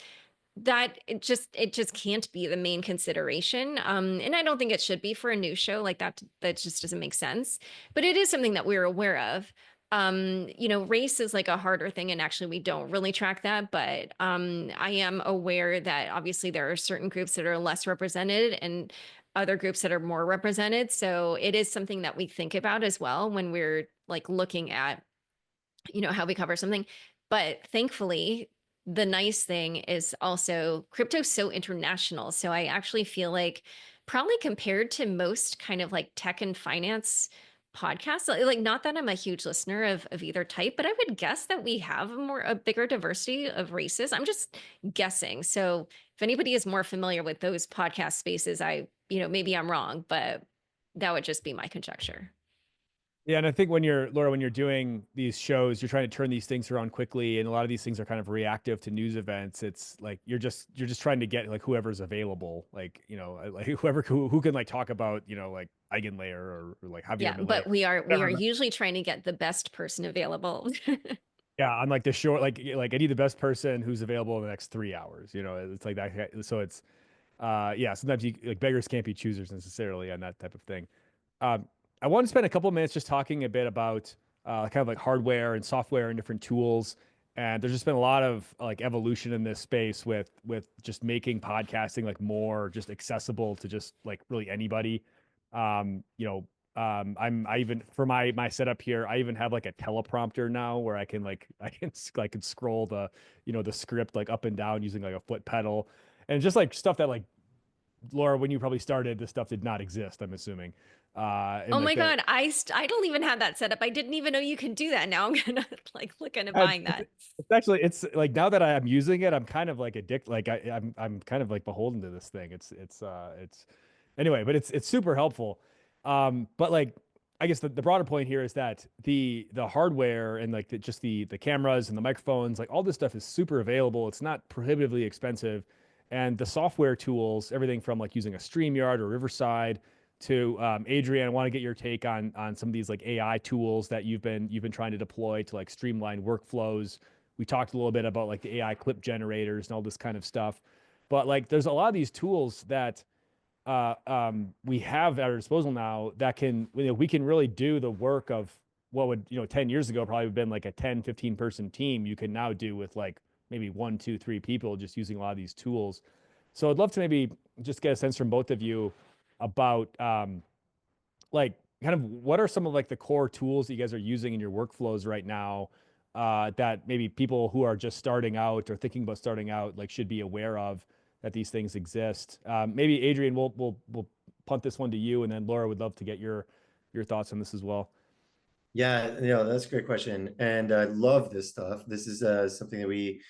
that it just can't be the main consideration. And I don't think it should be for a news show like that just doesn't make sense. But it is something that we're aware of. Race is like a harder thing, and actually we don't really track that. But I am aware that obviously there are certain groups that are less represented and other groups that are more represented. So it is something that we think about as well when we're like looking at how we cover something. But thankfully, the nice thing is also crypto's so international. So I actually feel like, probably compared to most kind of like tech and finance podcasts, like, not that I'm a huge listener of either type, but I would guess that we have a bigger diversity of races. I'm just guessing. So if anybody is more familiar with those podcast spaces, maybe I'm wrong, but that would just be my conjecture. Yeah, and I think Laura, when you're doing these shows, you're trying to turn these things around quickly, and a lot of these things are kind of reactive to news events. It's like you're just trying to get like whoever's available, like like whoever who can like talk about like Eigenlayer or like Javier. Yeah, Milei, but we are usually trying to get the best person available. Yeah, on like the short, like I need the best person who's available in the next 3 hours. It's like that. So Yeah, sometimes you like beggars can't be choosers necessarily on that type of thing. I want to spend a couple of minutes just talking a bit about kind of like hardware and software and different tools. And there's just been a lot of like evolution in this space with just making podcasting like more just accessible to just like really anybody. You know, I even for my setup here, I even have like a teleprompter now where I can like I can scroll the the script like up and down using like a foot pedal and just like stuff that like Laura, when you probably started, this stuff did not exist, I'm assuming. And Oh like my the, God, I don't even have that set up. I didn't even know you could do that. Now I'm gonna like look into buying that. it's actually it's like now that I'm using it, I'm kind of like addicted. Like I'm kind of like beholden to this thing. It's anyway, but it's super helpful. But like I guess the broader point here is that the hardware and like just the cameras and the microphones, like all this stuff is super available. It's not prohibitively expensive, and the software tools, everything from like using a StreamYard or Riverside to Adrian, I want to get your take on some of these like AI tools that you've been trying to deploy to like streamline workflows. We talked a little bit about like the AI clip generators and all this kind of stuff, but like there's a lot of these tools that we have at our disposal now that can we can really do the work of what would 10 years ago probably have been like a 10-15 person team. You can now do with like maybe 1, 2, 3 people just using a lot of these tools. So I'd love to maybe just get a sense from both of you about like kind of what are some of like the core tools that you guys are using in your workflows right now that maybe people who are just starting out or thinking about starting out like should be aware of that these things exist. Maybe Adrian, we'll punt this one to you, and then Laura would love to get your thoughts on this as well. Yeah, that's a great question. And I love this stuff. This is something that we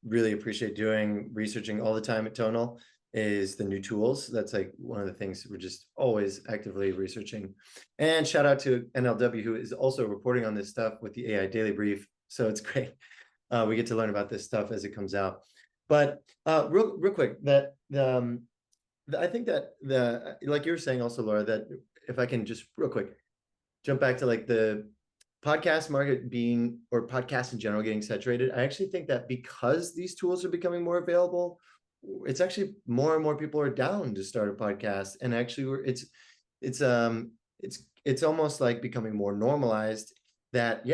really appreciate doing, researching all the time at Tonal is the new tools. That's like one of the things we're just always actively researching. And shout out to NLW, who is also reporting on this stuff with the AI Daily Brief. So it's great. We get to learn about this stuff as it comes out. But real quick, that I think that like you were saying also, Laura, that if I can just real quick jump back to like the podcast market being, or podcasts in general getting saturated, I actually think that because these tools are becoming more available, it's actually more and more people are down to start a podcast. And actually it's almost like becoming more normalized that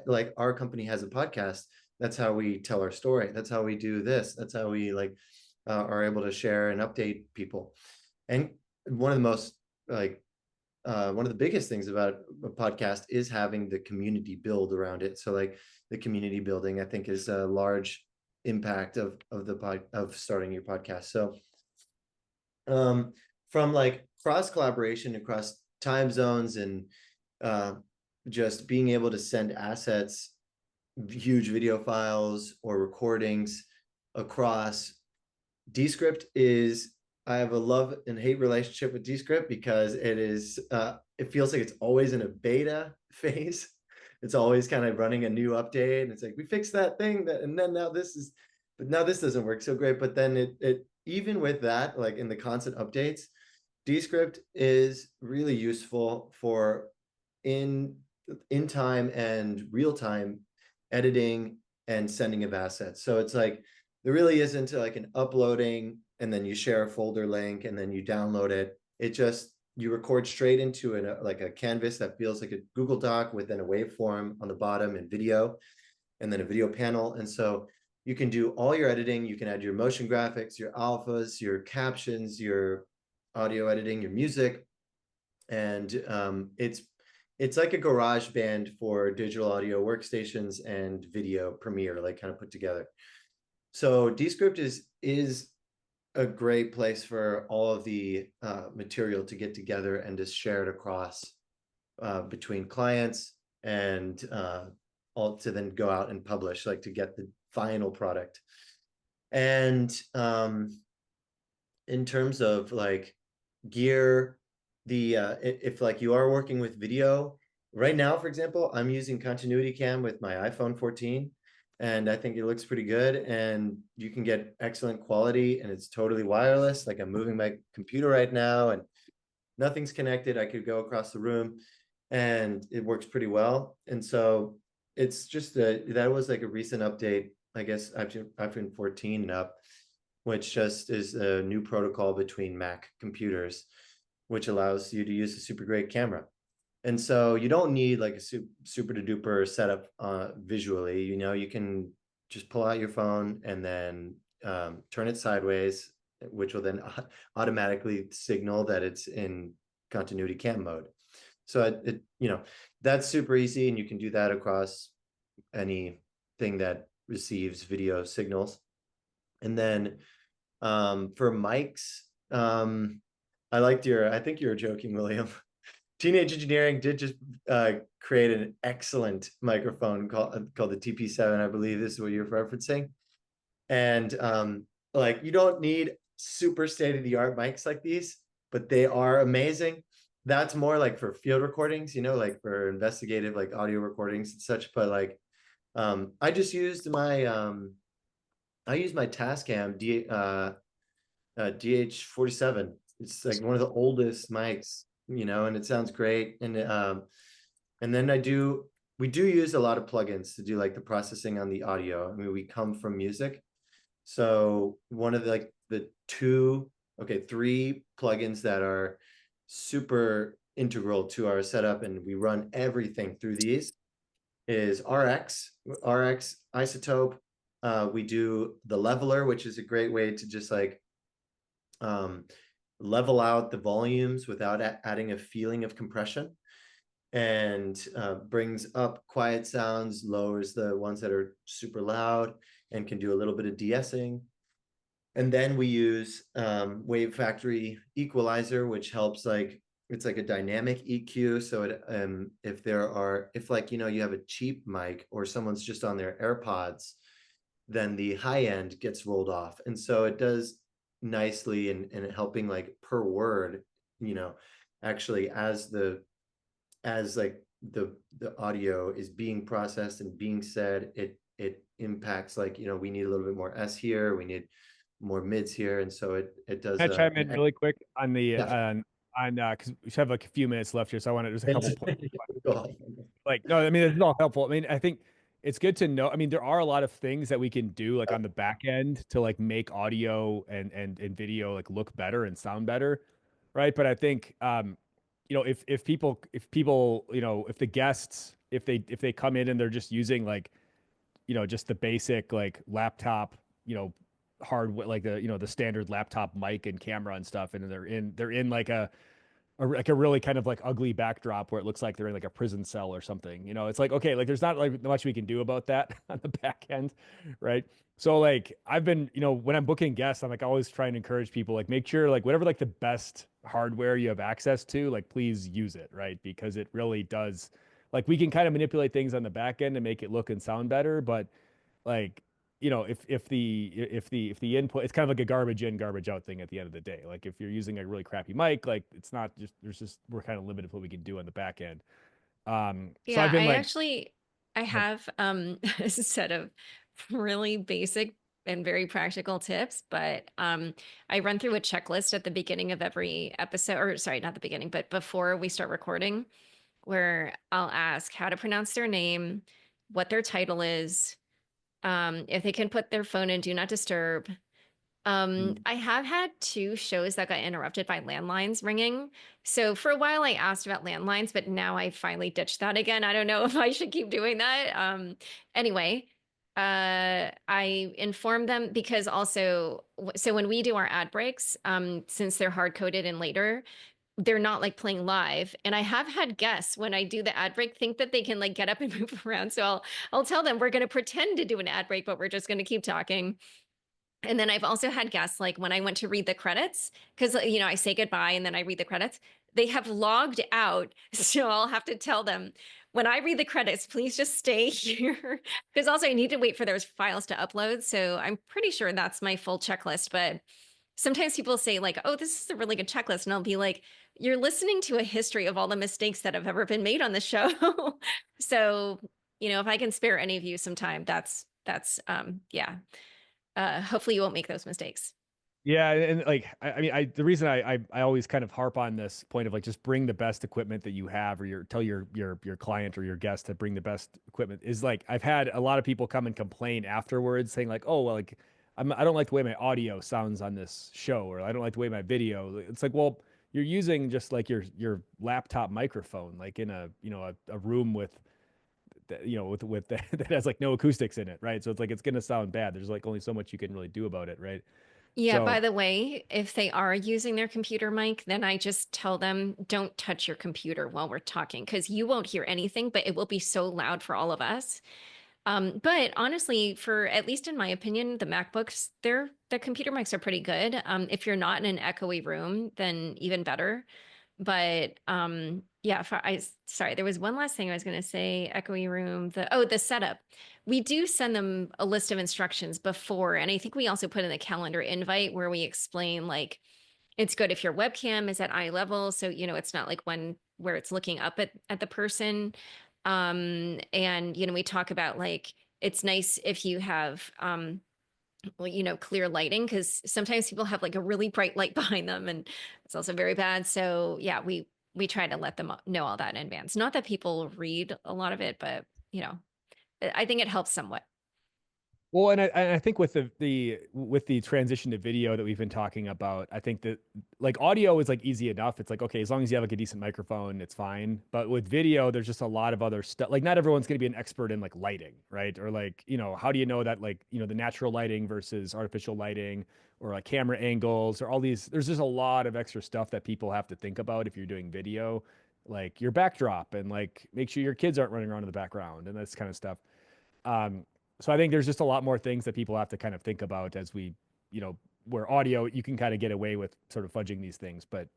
like our company has a podcast. That's how we tell our story. That's how we do this. That's how we like are able to share and update people. And one of the most like one of the biggest things about a podcast is having the community build around it. So like the community building, I think, is a large impact of starting your podcast. So from like cross collaboration across time zones and just being able to send assets, huge video files or recordings across, Descript is, I have a love and hate relationship with Descript because it feels like it's always in a beta phase. It's always kind of running a new update, and it's like we fixed that thing and then now this doesn't work so great. But then it even with that, like in the constant updates, Descript is really useful for in time and real time editing and sending of assets. So it's like there really isn't like an uploading and then you share a folder link and then you download it. It just, you record straight into like a canvas that feels like a Google Doc with then a waveform on the bottom and video, and then a video panel. And so you can do all your editing. You can add your motion graphics, your alphas, your captions, your audio editing, your music. And it's like a garage band for digital audio workstations and video Premiere, like kind of put together. So Descript is a great place for all of the material to get together and to share it across between clients and all to then go out and publish, like to get the final product. And in terms of like gear, if like you are working with video right now, for example, I'm using Continuity Cam with my iPhone 14. And I think it looks pretty good, and you can get excellent quality, and it's totally wireless. Like I'm moving my computer right now and nothing's connected. I could go across the room and it works pretty well. And so it's just that was like a recent update, I guess iPhone 14 and up. which just is a new protocol between Mac computers, which allows you to use a super great camera. And so you don't need like a super duper setup visually. You can just pull out your phone and then turn it sideways, which will then automatically signal that it's in continuity cam mode. So that's super easy, and you can do that across anything that receives video signals. And then for mics, I think you were joking, William. Teenage Engineering did just create an excellent microphone called the TP7. I believe this is what you're referencing. And like, you don't need super state-of-the-art mics like these, but they are amazing. That's more like for field recordings, like for investigative, like audio recordings and such. But like, I just used my Tascam DH47. It's like one of the oldest mics, and it sounds great. And then we do use a lot of plugins to do like the processing on the audio. I mean, we come from music. So one of the three plugins that are super integral to our setup, and we run everything through these, is RX Isotope. We do the leveler, which is a great way to just like level out the volumes without adding a feeling of compression, and brings up quiet sounds, lowers the ones that are super loud, and can do a little bit of de-essing. And then we use Wave Factory Equalizer, which helps, like, it's like a dynamic EQ. So it if like, you have a cheap mic or someone's just on their AirPods, then the high end gets rolled off. And so it does nicely in helping, like, per word, actually as like the audio is being processed and being said, it impacts, like, we need a little bit more S here, we need more mids here, and so it does. Can I chime in really quick on the Yeah. because we have like a few minutes left here, so I want to there's a couple points. Go on. Like, no, I mean, it's all helpful. I mean, I think it's good to know. I mean, there are a lot of things that we can do like on the back end to like make audio and video like look better and sound better, right? But I think if people if the guests if they come in and they're just using like just the basic like laptop hardware, like the standard laptop mic and camera and stuff, and they're in like a really kind of like ugly backdrop where it looks like they're in like a prison cell or something. It's like, okay, like there's not like much we can do about that on the back end, right? So like I've been, when I'm booking guests, I'm like always trying to encourage people, like, make sure like whatever like the best hardware you have access to, like, please use it, right? Because it really does, like, we can kind of manipulate things on the back end to make it look and sound better, but like, if the input, it's kind of like a garbage in, garbage out thing at the end of the day. Like if you're using a really crappy mic, like it's not just we're kind of limited what we can do on the back end. So Yeah, I've been I like, actually I have a set of really basic and very practical tips, but I run through a checklist at the beginning of every episode, or sorry, not the beginning, but before we start recording, where I'll ask how to pronounce their name, what their title is, if they can put their phone in do not disturb. I have had two shows that got interrupted by landlines ringing. So for a while I asked about landlines, but now I finally ditched that again. I don't know if I should keep doing that. Anyway, I informed them because also, so when we do our ad breaks, since they're hard coded and later, they're not like playing live. And I have had guests when I do the ad break think that they can like get up and move around. So I'll tell them we're going to pretend to do an ad break, but we're just going to keep talking. And then I've also had guests, like when I went to read the credits, because, I say goodbye and then I read the credits, they have logged out. So I'll have to tell them, when I read the credits, please just stay here. Because also I need to wait for those files to upload. So I'm pretty sure that's my full checklist. But sometimes people say like, oh, this is a really good checklist. And I'll be like, you're listening to a history of all the mistakes that have ever been made on the show. So, if I can spare any of you some time, that's yeah. Hopefully you won't make those mistakes. yeah, and like I mean, the reason I always kind of harp on this point of like just bring the best equipment that you have, or tell your client or your guest to bring the best equipment, is like I've had a lot of people come and complain afterwards saying like, oh well, like I don't like the way my audio sounds on this show, or I don't like the way my video. It's like, well, you're using just like your laptop microphone, like in a, you know, a room with, you know, with that has like no acoustics in it, right? So it's like it's gonna sound bad. There's like only so much you can really do about it, right? Yeah, by So the way, if they are using their computer mic, then I just tell them don't touch your computer while we're talking because you won't hear anything, but it will be so loud for all of us. But honestly, for at least in my opinion, the MacBooks, the computer mics are pretty good. If you're not in an echoey room, then even better. But yeah, sorry, there was one last thing I was going to say. Echoey room, the setup. We do send them a list of instructions before, and I think we also put in the calendar invite where we explain like it's good if your webcam is at eye level, so you know it's not like one where it's looking up at the person. And you know we talk about like it's nice if you have well, you know, clear lighting because sometimes people have like a really bright light behind them and it's also very bad. So yeah, we try to let them know all that in advance. Not that people read a lot of it, but you know, I think it helps somewhat. well, and I think with the transition to video that we've been talking about, I think that like audio is like easy enough. It's like, okay, as long as you have like a decent microphone, it's fine. But with video, there's just a lot of other stuff. Like not everyone's going to be an expert in like lighting, right? Or like, you know, how do you know that like, you know, the natural lighting versus artificial lighting or like camera angles or all these, there's just a lot of extra stuff that people have to think about if you're doing video, like your backdrop and like make sure your kids aren't running around in the background and this kind of stuff. Um, so I think there's just a lot more things that people have to kind of think about as we, you know, where audio you can kind of get away with sort of fudging these things, but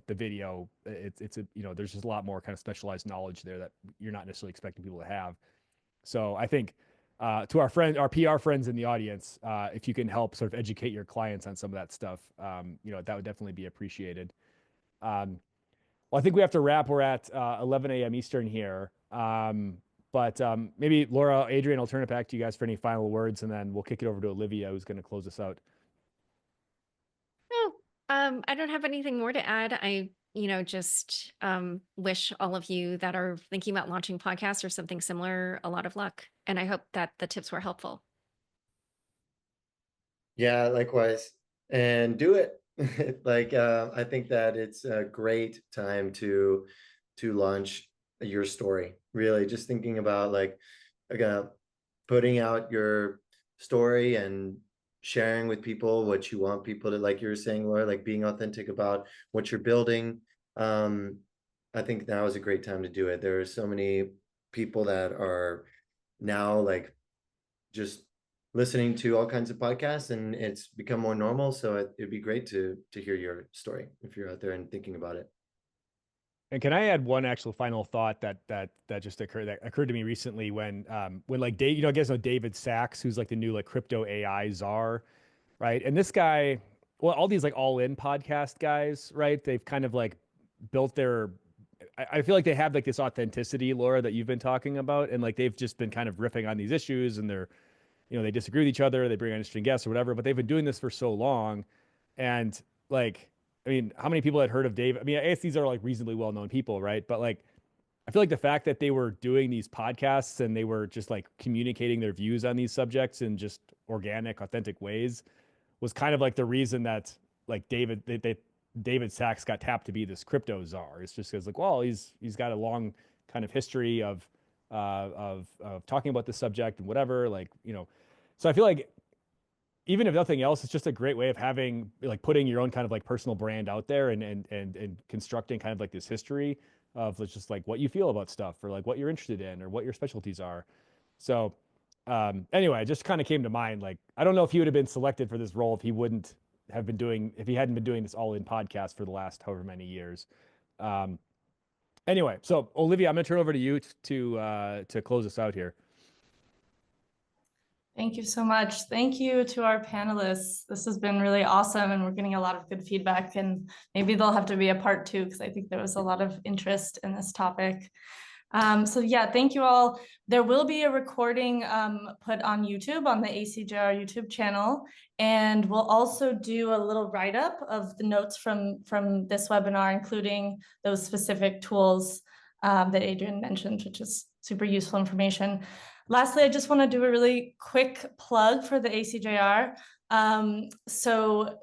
the video it's a, you know, there's just a lot more kind of specialized knowledge there that you're not necessarily expecting people to have. So I think to our PR friends in the audience, if you can help sort of educate your clients on some of that stuff, you know, that would definitely be appreciated. Well, I think we have to wrap. We're at 11 a.m. Eastern here. But maybe Laura, Adrian, I'll turn it back to you guys for any final words, and then we'll kick it over to Olivia, who's going to close us out. No, I don't have anything more to add. I, you know, just wish all of you that are thinking about launching podcasts or something similar a lot of luck. And I hope that the tips were helpful. Yeah, likewise. And do it. Like I think that it's a great time to launch your story. Really just thinking about like again putting out your story and sharing with people what you want people to, like you were saying, Laura, like being authentic about what you're building. I think now is a great time to do it. There are so many people that are now like just listening to all kinds of podcasts and it's become more normal. So it'd be great to hear your story if you're out there and thinking about it. And can I add one actual final thought that just occurred to me recently when like Dave, you know, I guess David Sachs, who's like the new like crypto AI czar, right? And this guy, well, all these like all in podcast guys, right? They've kind of like built their, I feel like they have like this authenticity, Laura, that you've been talking about, and like they've just been kind of riffing on these issues, and they're, you know, they disagree with each other, they bring on interesting guests or whatever, but they've been doing this for so long, and like, I mean, how many people had heard of Dave? I mean, I guess these are like reasonably well known people, right? But like, I feel like the fact that they were doing these podcasts and they were just like communicating their views on these subjects in just organic, authentic ways was kind of like the reason that like David Sachs got tapped to be this crypto czar. It's just because like, well, he's got a long kind of history of talking about this subject and whatever, like, you know. So I feel like even if nothing else, it's just a great way of having like putting your own kind of like personal brand out there and constructing kind of like this history of just like what you feel about stuff or like what you're interested in or what your specialties are. So anyway, it just kind of came to mind. Like, I don't know if he would have been selected for this role if he hadn't been doing this all in podcast for the last however many years. Anyway, so Olivia, I'm gonna turn over to you to close us out here. Thank you so much. Thank you to our panelists. This has been really awesome and we're getting a lot of good feedback, and maybe there'll have to be a part 2 because I think there was a lot of interest in this topic. So yeah, thank you all. There will be a recording put on YouTube on the ACJR YouTube channel, and we'll also do a little write-up of the notes from this webinar, including those specific tools that Adrian mentioned, which is super useful information. Lastly, I just want to do a really quick plug for the ACJR. So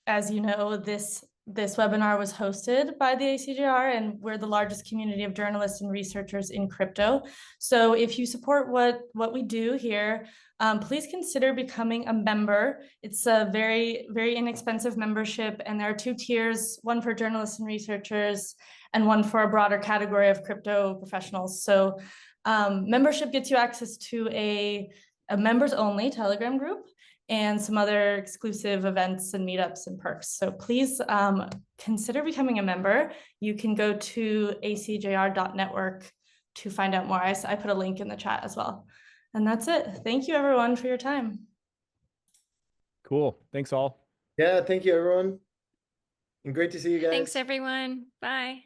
as you know, this webinar was hosted by the ACJR, and we're the largest community of journalists and researchers in crypto. So if you support what we do here, please consider becoming a member. It's a very, very inexpensive membership, and there are 2 tiers, one for journalists and researchers and one for a broader category of crypto professionals. So membership gets you access to a members only Telegram group and some other exclusive events and meetups and perks. So please consider becoming a member. You can go to acjr.network to find out more. I put a link in the chat as well. And that's it. Thank you everyone for your time. Cool. Thanks all. Yeah, thank you, everyone. And great to see you guys. Thanks, everyone. Bye.